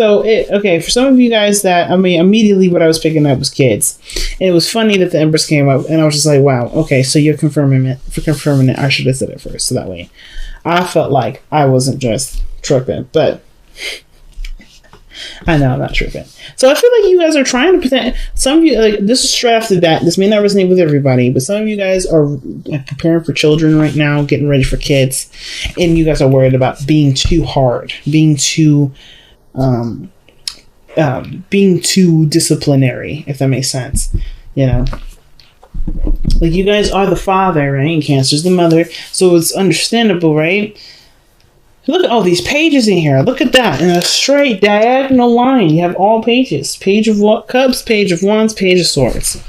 So, okay, for some of you guys that, I mean, immediately what I was picking up was kids. And it was funny that the Empress came up, and I was just like, wow, okay, so you're confirming it. For confirming it, I should have said it first, so that way I felt like I wasn't just tripping. But I know I'm not tripping. So I feel like you guys are trying to pretend. Some of you, like, this is straight after that. This may not resonate with everybody, but some of you guys are preparing for children right now, getting ready for kids, and you guys are worried about being too hard, being too disciplinary, if that makes sense. You know, like, you guys are the father, right? And Cancer's the mother, so it's understandable, right? Look at all these pages in here. Look at that. In a straight diagonal line, you have all pages. Page of Cups, Page of Wands, Page of Swords.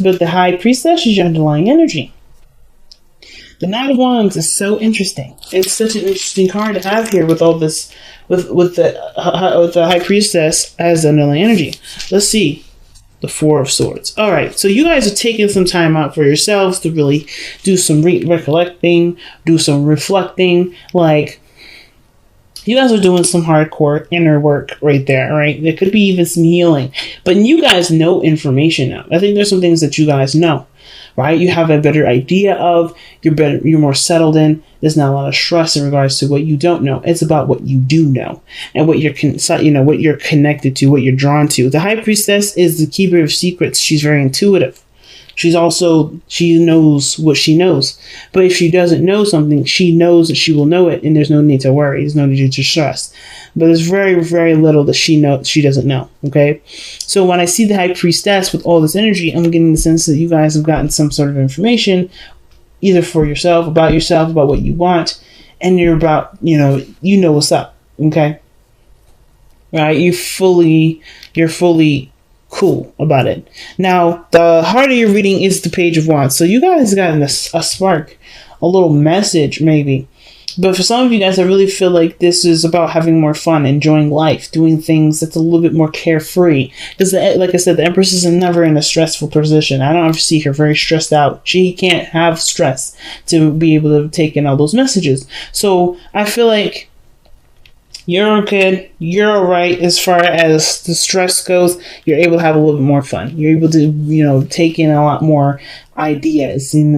But the High Priestess is your underlying energy. The Knight of Wands is so interesting. It's such an interesting card to have here with all this, with the High Priestess as the underlying energy. Let's see. The Four of Swords. All right, so you guys are taking some time out for yourselves to really do some recollecting, do some reflecting, like, you guys are doing some hardcore inner work right there, right? There could be even some healing. But you guys know information now. I think there's some things that you guys know, right? You have a better idea of, you're more settled in. There's not a lot of stress in regards to what you don't know. It's about what you do know and what you're what you're connected to, what you're drawn to. The High Priestess is the keeper of secrets. She's very intuitive. She knows what she knows. But if she doesn't know something, she knows that she will know it, and there's no need to worry. There's no need to stress. But there's very, very little that she doesn't know, okay? So when I see the High Priestess with all this energy, I'm getting the sense that you guys have gotten some sort of information, either for yourself, about what you want, and you're about, you know what's up, okay? Right? You're fully cool about it. Now, the heart of your reading is the Page of Wands. So you guys got a spark, a little message maybe. But for some of you guys, I really feel like this is about having more fun, enjoying life, doing things that's a little bit more carefree. Because, like I said, the Empress is never in a stressful position. I don't ever see her very stressed out. She can't have stress to be able to take in all those messages. So I feel like you're good. You're all right as far as the stress goes. You're able to have a little bit more fun. You're able to, take in a lot more ideas and,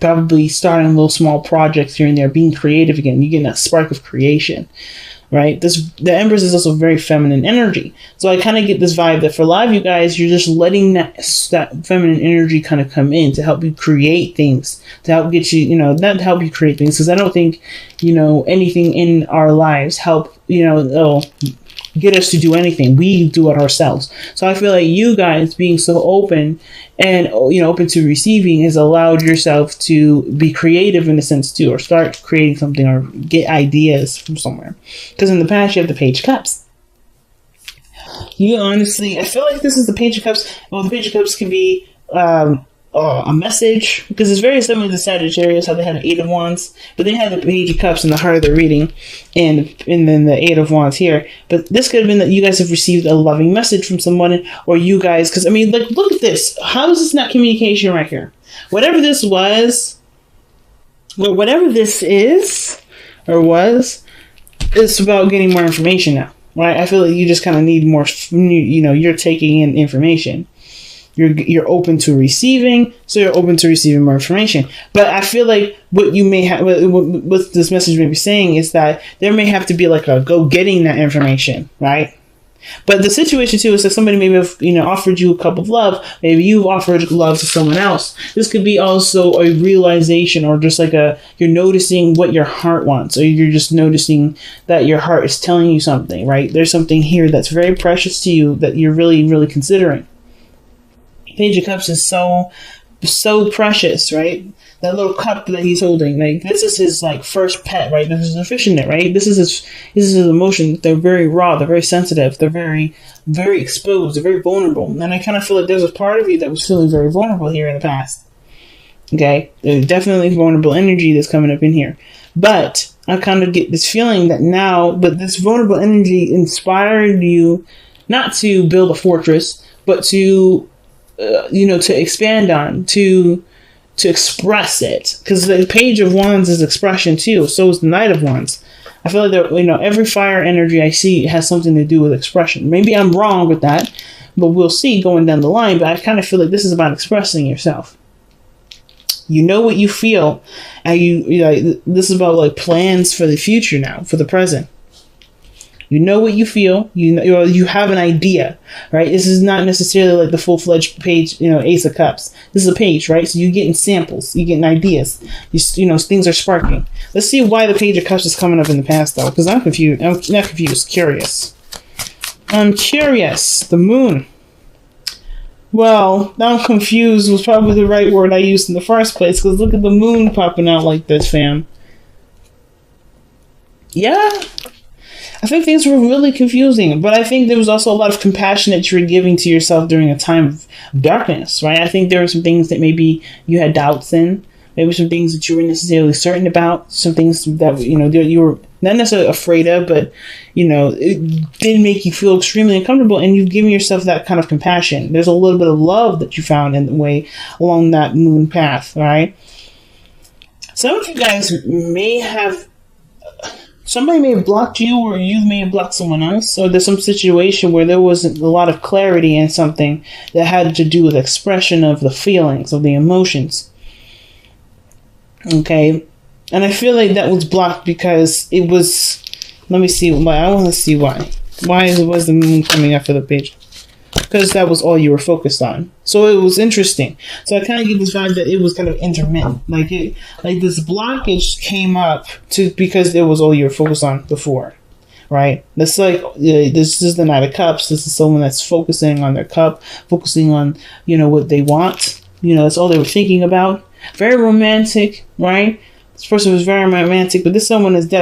probably starting little small projects here and there, being creative again. You're getting that spark of creation, right? The Empress is also very feminine energy. So I kind of get this vibe that for a lot of you guys, you're just letting that feminine energy kind of come in to help you create things, to help get you, not help you create things. Because I don't think, anything in our lives help, get us to do anything. We do it ourselves. So I feel like you guys being so open and, open to receiving has allowed yourself to be creative in a sense too, or start creating something or get ideas from somewhere. Because in the past, you have the Page of Cups. You honestly, I feel like this is the Page of Cups. Well, the Page of Cups can be a message, because it's very similar to Sagittarius, how they had the Eight of Wands, but they had the Page of Cups in the heart of their reading, and then the Eight of Wands here. But this could have been that you guys have received a loving message from someone, or you guys, because look at this. How is this not communication right here? Whatever this was, or whatever this is or was, it's about getting more information now, right? I feel like you just kind of need more. You're taking in information. You're open to receiving, so you're open to receiving more information. But I feel like what you may have, what this message may be saying is that there may have to be like a go getting that information, right? But the situation too is that somebody maybe have, offered you a cup of love. Maybe you've offered love to someone else. This could be also a realization, or just like you're noticing what your heart wants, or you're just noticing that your heart is telling you something, right? There's something here that's very precious to you that you're really, really considering. Page of Cups is so precious, right? That little cup that he's holding, this is his first pet, right? This is a fishnet, right? This is his emotion. They're very raw. They're very sensitive. They're very, very exposed. They're very vulnerable. And I kind of feel like there's a part of you that was feeling very vulnerable here in the past. Okay, there's definitely vulnerable energy that's coming up in here, but I kind of get this feeling that now, but this vulnerable energy inspired you not to build a fortress, but to to expand on, to express it, because the Page of Wands is expression too. So is the Knight of Wands. I feel like every fire energy I see has something to do with expression. Maybe I'm wrong with that, but we'll see going down the line. But I kind of feel like this is about expressing yourself. You know what you feel, and this is about like plans for the future now, for the present. You know what you feel. You have an idea, right? This is not necessarily like the full-fledged page, Ace of Cups. This is a page, right? So you're getting samples. You're getting ideas. Things are sparking. Let's see why the Page of Cups is coming up in the past, though, because I'm confused. I'm not confused. Curious. I'm curious. The Moon. Well, I'm confused was probably the right word I used in the first place, because look at the Moon popping out like this, fam. Yeah. I think things were really confusing, but I think there was also a lot of compassion that you were giving to yourself during a time of darkness, right? I think there were some things that maybe you had doubts in, maybe some things that you weren't necessarily certain about, some things that, you were not necessarily afraid of, but, it did make you feel extremely uncomfortable, and you've given yourself that kind of compassion. There's a little bit of love that you found in the way along that moon path, right? Some of you guys somebody may have blocked you, or you may have blocked someone else, or there's some situation where there wasn't a lot of clarity in something that had to do with expression of the feelings, of the emotions. Okay? And I feel like that was blocked because it was... Let me see why. I want to see why. Why was the moon coming after the page? Because that was all you were focused on. So it was interesting. So I kind of get this vibe that it was kind of intermittent. Like this blockage came up because it was all you were focused on before. Right? That's like, this is the Knight of Cups. This is someone that's focusing on their cup, focusing on, what they want. That's all they were thinking about. Very romantic, right? This person was very romantic, but this is someone that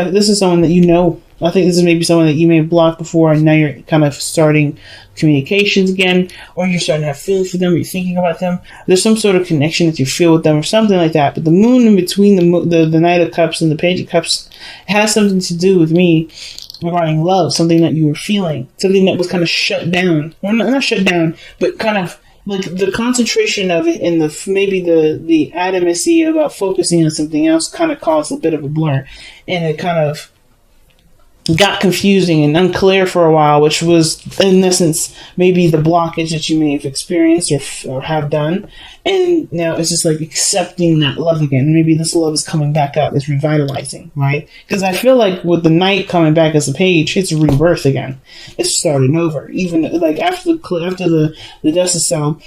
I think this is maybe someone that you may have blocked before, and now you're kind of starting communications again, or you're starting to have feelings for them, or you're thinking about them. There's some sort of connection that you feel with them, or something like that. But the moon in between the Knight of Cups and the Page of Cups has something to do with me regarding love, something that you were feeling, something that was kind of shut down, or not shut down, but kind of like the concentration of it, and the adamancy about focusing on something else kind of caused a bit of a blur, and it kind of got confusing and unclear for a while, which was in essence maybe the blockage that you may have experienced or have done, and now it's just like accepting that love again. Maybe this love is coming back up, it's revitalizing, right? Because I feel like with the Knight coming back as a page, it's rebirth again, it's starting over. Even like after the Dust of Cell,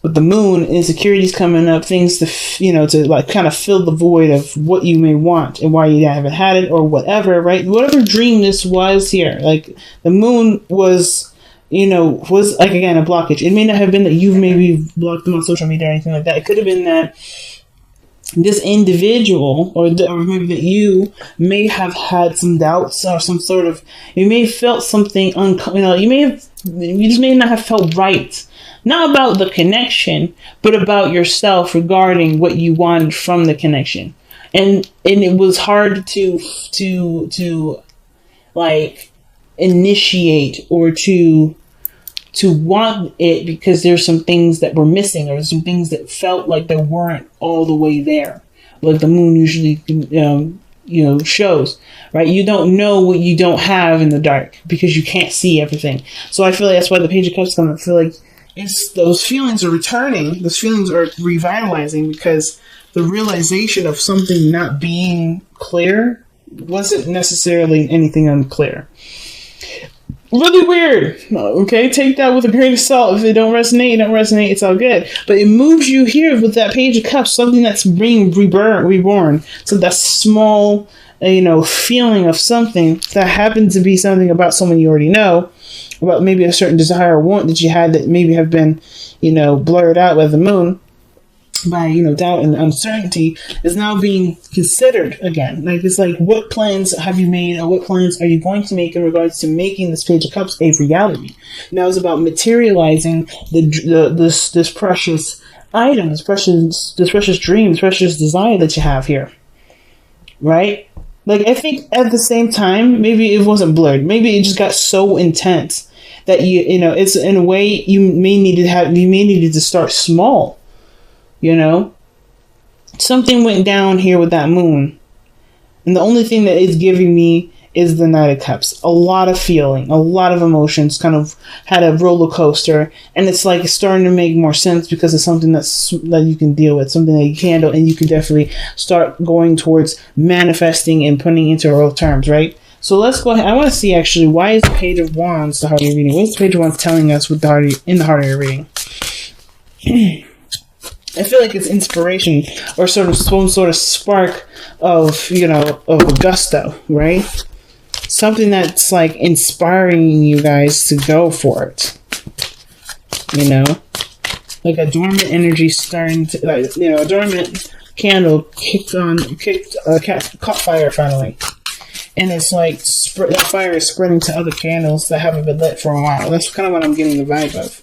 with the moon, insecurities coming up, things to like kind of fill the void of what you may want and why you haven't had it or whatever, right? Whatever dream this was here, like the moon was like, again, a blockage. It may not have been that you've maybe blocked them on social media or anything like that. It could have been that this individual, or maybe that you may have had some doubts or some sort of, you may have felt something, you just may not have felt right. Not about the connection, but about yourself regarding what you wanted from the connection. And it was hard to like initiate or to want it, because there's some things that were missing, or some things that felt like they weren't all the way there. Like the moon usually shows, right? You don't know what you don't have in the dark because you can't see everything. So I feel like that's why the Page of Cups come. I feel like those feelings are returning. Those feelings are revitalizing because the realization of something not being clear wasn't necessarily anything unclear. Really weird. Okay, take that with a grain of salt. If it don't resonate, it's all good. But it moves you here with that Page of Cups, something that's being reborn. So that small, feeling of something that happened to be something about someone you already know, about maybe a certain desire or want that you had that maybe have been, blurred out by the moon, by, doubt and uncertainty, is now being considered again. Like, it's like, what plans have you made, or what plans are you going to make in regards to making this Page of Cups a reality? Now it's about materializing this precious item, this precious dream, this precious desire that you have here, right? Like, I think at the same time, maybe it wasn't blurred. Maybe it just got so intense that it's in a way you may need to start small. Something went down here with that moon, and the only thing that it's giving me is the Knight of Cups. A lot of feeling, a lot of emotions, kind of had a roller coaster, and it's like it's starting to make more sense because it's something that you can deal with, something that you can handle, and you can definitely start going towards manifesting and putting into real terms, right? So let's go ahead. I want to see actually, why is the Page of Wands the heart of your reading? What is the Page of Wands telling us with the heart in the heart of your reading? I feel like it's inspiration or sort of some sort of spark of, of gusto, right? Something that's like inspiring you guys to go for it. Like a dormant energy starting to, like, a dormant candle caught fire finally. And it's like that fire is spreading to other candles that haven't been lit for a while. That's kind of what I'm getting the vibe of.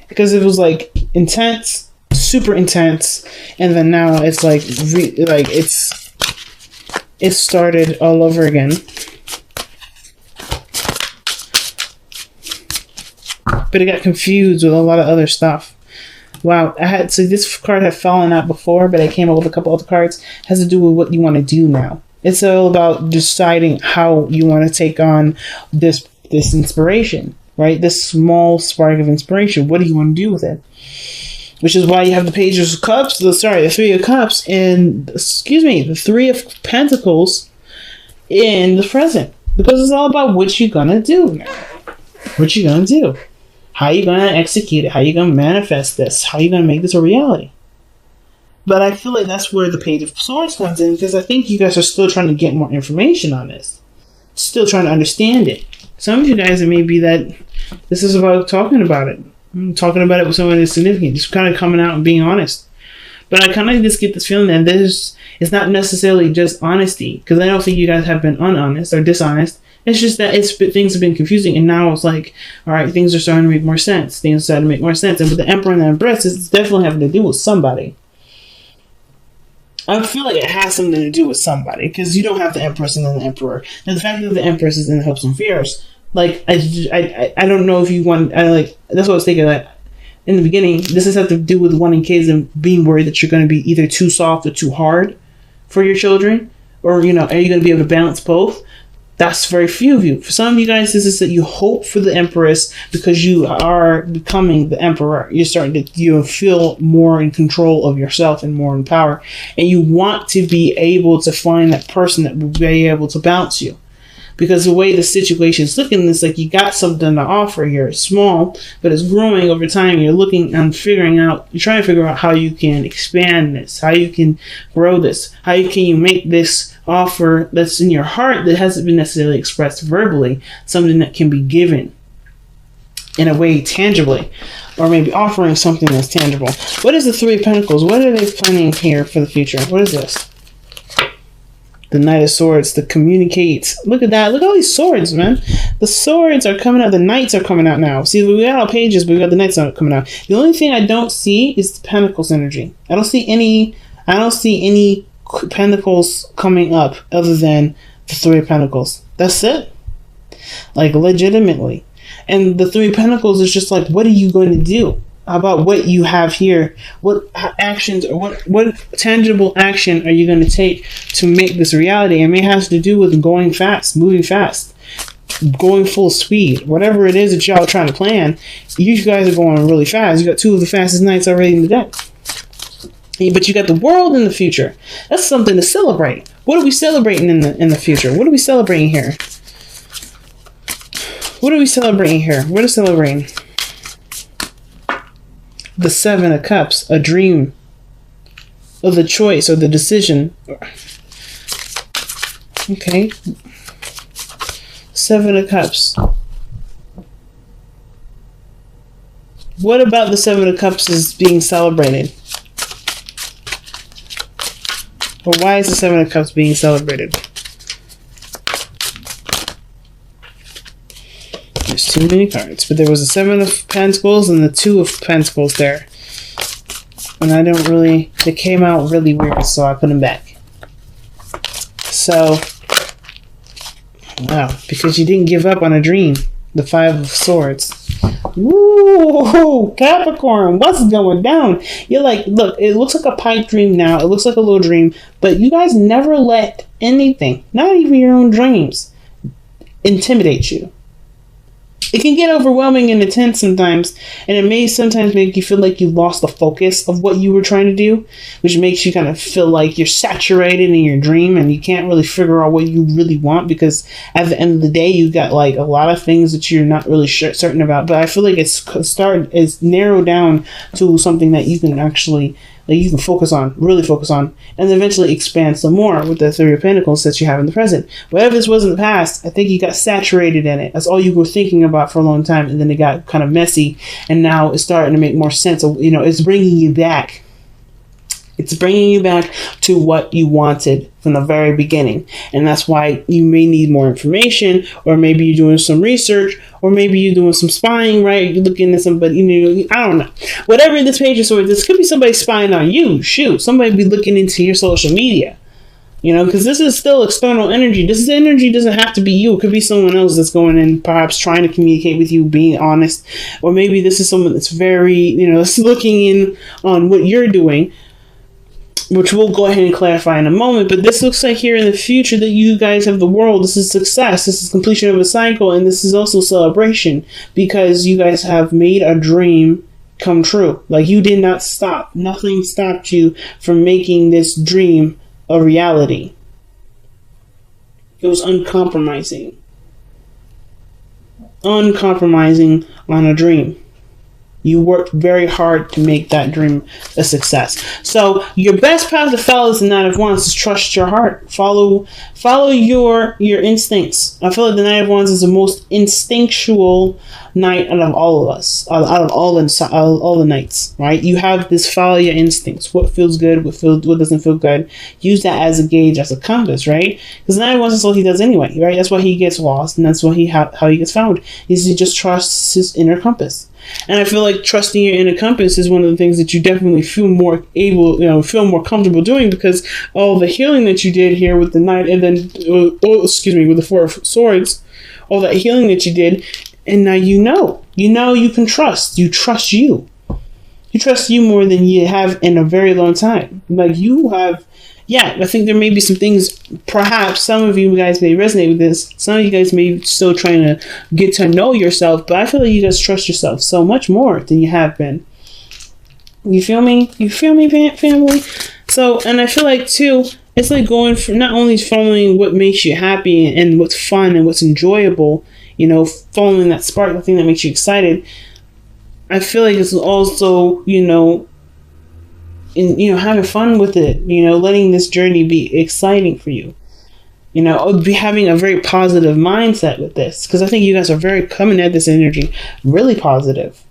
Because it was like intense, super intense, and then now it's like it started all over again. But it got confused with a lot of other stuff. Wow, this card had fallen out before, but I came up with a couple other cards. It has to do with what you want to do now. It's all about deciding how you want to take on this inspiration. Right? This small spark of inspiration. What do you want to do with it? Which is why you have the Page of Cups, the Three of Cups, and, the Three of Pentacles in the present. Because it's all about what you're going to do now. What you're going to do. How you're going to execute it. How you're going to manifest this. How you're going to make this a reality. But I feel like that's where the Page of Swords comes in, because I think you guys are still trying to get more information on this. Still trying to understand it. Some of you guys, it may be that this is about talking about it. Talking about it with someone that's significant. Just kind of coming out and being honest. But I kind of just get this feeling that it's not necessarily just honesty. Because I don't think you guys have been unhonest or dishonest. It's just that things have been confusing. And now it's like, all right, things are starting to make more sense. Things are starting to make more sense. And with the Emperor and the Empress, it's definitely having to do with somebody. I feel like it has something to do with somebody, because you don't have the Empress and then the Emperor. And the fact that the Empress is in hopes and fears, like, I don't know if you want, that's what I was thinking, like, in the beginning, this has to do with wanting kids and being worried that you're going to be either too soft or too hard for your children, or, are you going to be able to balance both? That's very few of you. For some of you guys, this is that you hope for the Empress because you are becoming the Emperor. You're starting to feel more in control of yourself and more in power. And you want to be able to find that person that will be able to balance you. Because the way the situation is looking, it's like you got something to offer here. It's small, but it's growing over time. You're looking and you're trying to figure out how you can expand this, how you can grow this, how can you make this offer that's in your heart that hasn't been necessarily expressed verbally, something that can be given in a way tangibly, or maybe offering something that's tangible. What is the Three of Pentacles? What are they planning here for the future? What is this? The Knight of Swords to communicate. Look at that. Look at all these swords, man. The swords are coming out. The knights are coming out now. See, we got our pages, but we got the knights coming out. The only thing I don't see is the Pentacles energy. I don't see any Pentacles coming up other than the Three of Pentacles. That's it. Like, legitimately. And the Three of Pentacles is just like, what are you going to do about what you have here? What actions or what tangible action are you going to take to make this reality? It may have to do with going fast, moving fast, going full speed, whatever it is that y'all are trying to plan. You guys are going really fast. You got two of the fastest knights already in the deck. But you got the world in the future. That's something to celebrate. What are we celebrating in the future? What are we celebrating here? What are we celebrating here? What are celebrating? The Seven of Cups, a dream, or the choice, or the decision. Okay. Seven of Cups. What about the Seven of Cups is being celebrated? Or why is the Seven of Cups being celebrated? There's too many cards, but there was a Seven of Pentacles and the Two of Pentacles there. And they came out really weird, so I put them back. So, wow, because you didn't give up on a dream. The Five of Swords. Woo, Capricorn, what's going down? You're like, look, it looks like a pipe dream now. It looks like a little dream, but you guys never let anything, not even your own dreams, intimidate you. It can get overwhelming and intense sometimes, and it may sometimes make you feel like you lost the focus of what you were trying to do, which makes you kind of feel like you're saturated in your dream and you can't really figure out what you really want, because at the end of the day, you got like a lot of things that you're not really certain about. But I feel like it's narrowed down to something that you can actually, like, you can focus on, really focus on, and eventually expand some more with the Three of Pentacles that you have in the present. Whatever this was in the past, I think you got saturated in it. That's all you were thinking about for a long time, and then it got kind of messy, and now it's starting to make more sense. It's bringing you back. It's bringing you back to what you wanted from the very beginning. And that's why you may need more information, or maybe you're doing some research, or maybe you're doing some spying, right? You're looking at somebody, I don't know. Whatever this page is, this could be somebody spying on you. Shoot, somebody be looking into your social media. Because this is still external energy. This energy doesn't have to be you. It could be someone else that's going in, perhaps trying to communicate with you, being honest. Or maybe this is someone that's very, that's looking in on what you're doing, which we'll go ahead and clarify in a moment. But this looks like here in the future that you guys have the world. This is success. This is completion of a cycle. And this is also celebration, because you guys have made a dream come true. Like, you did not stop. Nothing stopped you from making this dream a reality. It was uncompromising. Uncompromising on a dream. You worked very hard to make that dream a success. So your best path to follow is the Knight of Wands. Is trust your heart. Follow your instincts. I feel like the Knight of Wands is the most instinctual knight out of all of us, out of all the knights, right? You have this follow your instincts. What feels good, what doesn't feel good. Use that as a gauge, as a compass, right? Because the Knight of Wands is what he does anyway, right? That's why he gets lost, and that's how he gets found. Is he just trusts his inner compass. And I feel like trusting your inner compass is one of the things that you definitely feel more comfortable doing, because all the healing that you did here with the Knight, and then, with the Four of Swords, all that healing that you did, and now you can trust. You trust you. You trust you more than you have in a very long time. Like, you have. Yeah, I think there may be some things, perhaps some of you guys may resonate with this. Some of you guys may be still trying to get to know yourself, but I feel like you guys trust yourself so much more than you have been. You feel me? You feel me, family? So, and I feel like, too, it's like going for not only following what makes you happy and what's fun and what's enjoyable, following that spark, the thing that makes you excited. I feel like it's also, having fun with it, letting this journey be exciting for you, be having a very positive mindset with this, because I think you guys are coming at this energy really positive.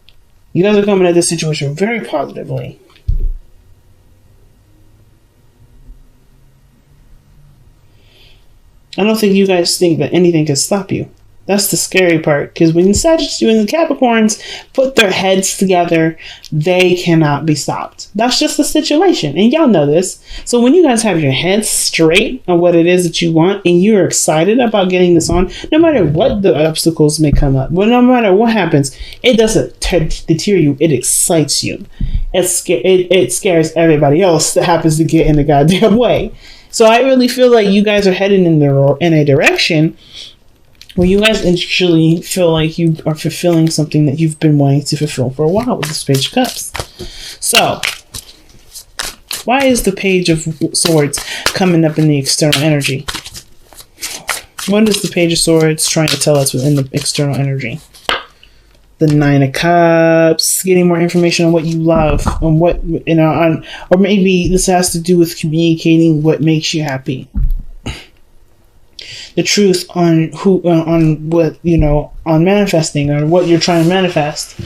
You guys are coming at this situation very positively. I don't think you guys think that anything can stop you. That's the scary part, because when the Capricorns put their heads together, they cannot be stopped. That's just the situation, and y'all know this. So when you guys have your heads straight on what it is that you want, and you're excited about getting this on, no matter what the obstacles may come up, well, no matter what happens, it doesn't deter you. It excites you. It scares everybody else that happens to get in the goddamn way. So I really feel like you guys are heading in a direction where you guys actually feel like you are fulfilling something that you've been wanting to fulfill for a while with this Page of Cups. So, why is the Page of Swords coming up in the external energy? What is the Page of Swords trying to tell us within the external energy? The Nine of Cups, getting more information on what you love, on what, or maybe this has to do with communicating what makes you happy. The truth on what, on manifesting, or what you're trying to manifest.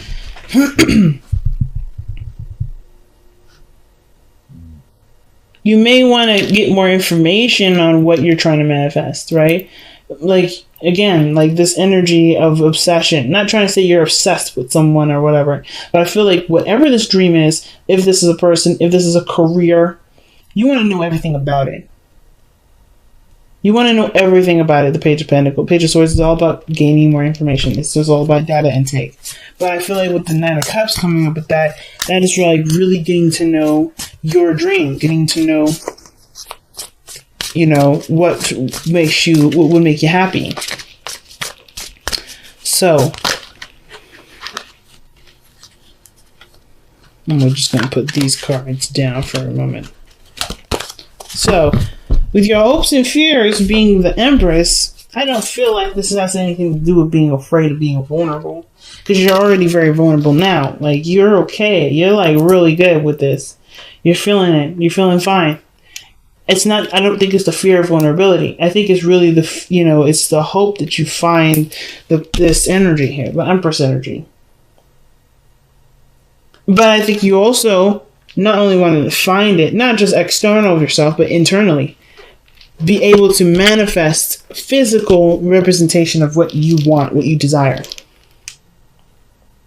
You may want to get more information on what you're trying to manifest, right? Like, again, like this energy of obsession. Not trying to say you're obsessed with someone or whatever, but I feel like whatever this dream is, if this is a person, if this is a career, you want to know everything about it. You want to know everything about it. The Page of Pentacles, Page of Swords is all about gaining more information. It's just all about data intake. But I feel like with the Nine of Cups coming up with that, that is like really getting to know your dream, getting to know, what would make you happy. So, we're just going to put these cards down for a moment. So, with your hopes and fears being the Empress, I don't feel like this has anything to do with being afraid of being vulnerable. Because you're already very vulnerable now. Like, you're okay. You're, like, really good with this. You're feeling it. You're feeling fine. It's not, I don't think it's the fear of vulnerability. I think it's really it's the hope that you find this energy here, the Empress energy. But I think you also not only want to find it, not just external of yourself, but internally. Be able to manifest physical representation of what you want, what you desire.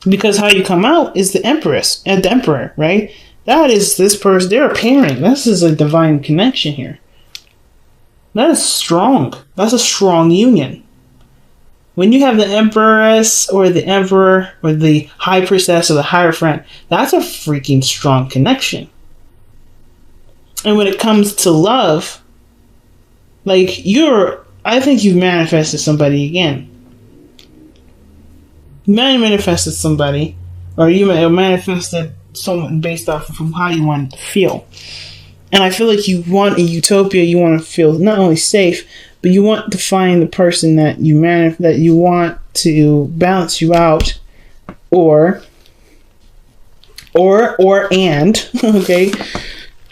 Because how you come out is the Empress and the Emperor, right? That is this person, they're a pairing. This is a divine connection here. That is strong. That's a strong union. When you have the Empress or the Emperor or the High Priestess or the Hierophant, that's a freaking strong connection. And when it comes to love, like I think you've manifested somebody again. You manifested somebody, or you manifested someone based off of how you want to feel. And I feel like you want a utopia. You want to feel not only safe, but you want to find the person that you want to balance you out, and okay,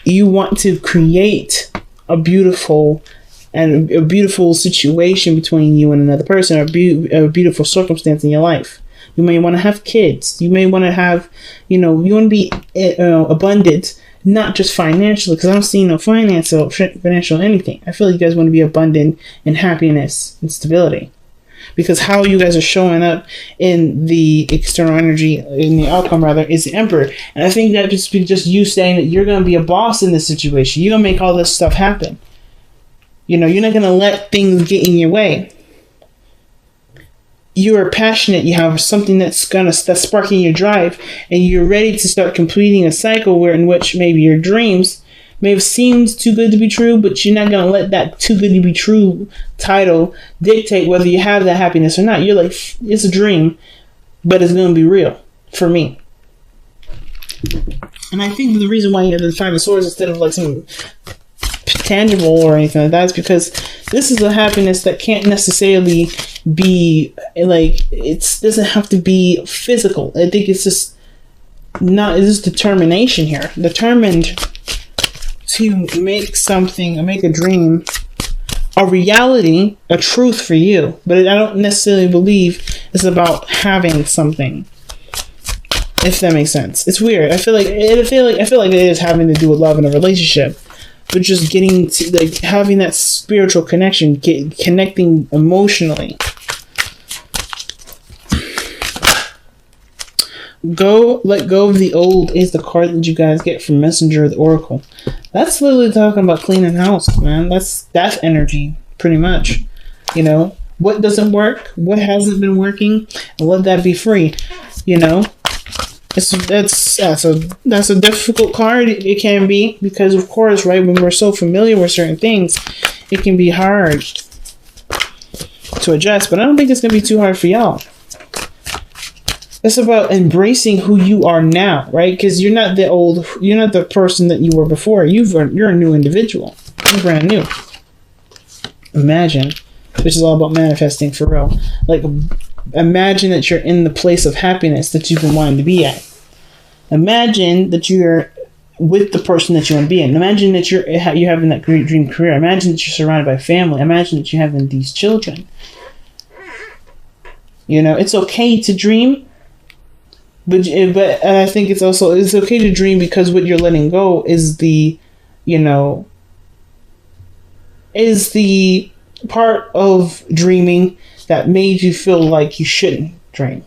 you want to create a beautiful situation between you and another person, or a beautiful circumstance in your life. You may want to have kids. You may want to have, you want to be abundant, not just financially, because I don't see no financial anything. I feel like you guys want to be abundant in happiness and stability. Because how you guys are showing up in the external energy, in the outcome rather, is the Emperor. And I think that just you saying that you're going to be a boss in this situation. You're going to make all this stuff happen. You're not going to let things get in your way. You are passionate. You have something that's sparking your drive, and you're ready to start completing a cycle in which maybe your dreams may have seemed too good to be true, but you're not going to let that too good to be true title dictate whether you have that happiness or not. You're like, it's a dream, but it's going to be real for me. And I think the reason why you have the Five of Swords instead of like some tangible or anything like that is because this is a happiness that can't necessarily be like, it doesn't have to be physical. I think it's just determination here, determined to make a dream a reality, a truth for you. But I don't necessarily believe it's about having something, if that makes sense. It's weird. I feel like it is having to do with love in a relationship. But just getting to, like, having that spiritual connection, connecting emotionally. Let go of the old is the card that you guys get from Messenger of the Oracle. That's literally talking about cleaning house, man. That's energy, pretty much. What doesn't work, what hasn't been working, and let that be free. That's a difficult card. It can be, because of course, right, when we're so familiar with certain things, it can be hard to adjust. But I don't think it's gonna be too hard for y'all. It's about embracing who you are now, right? Because you're not the person that you were before. You're a new individual. You're brand new. Imagine, which is all about manifesting for real. Like, imagine that you're in the place of happiness that you've been wanting to be at. Imagine that you're with the person that you want to be in. Imagine that you're having that great dream career. Imagine that you're surrounded by family. Imagine that you're having these children. It's okay to dream, but I think it's okay to dream, because what you're letting go is the part of dreaming that made you feel like you shouldn't dream.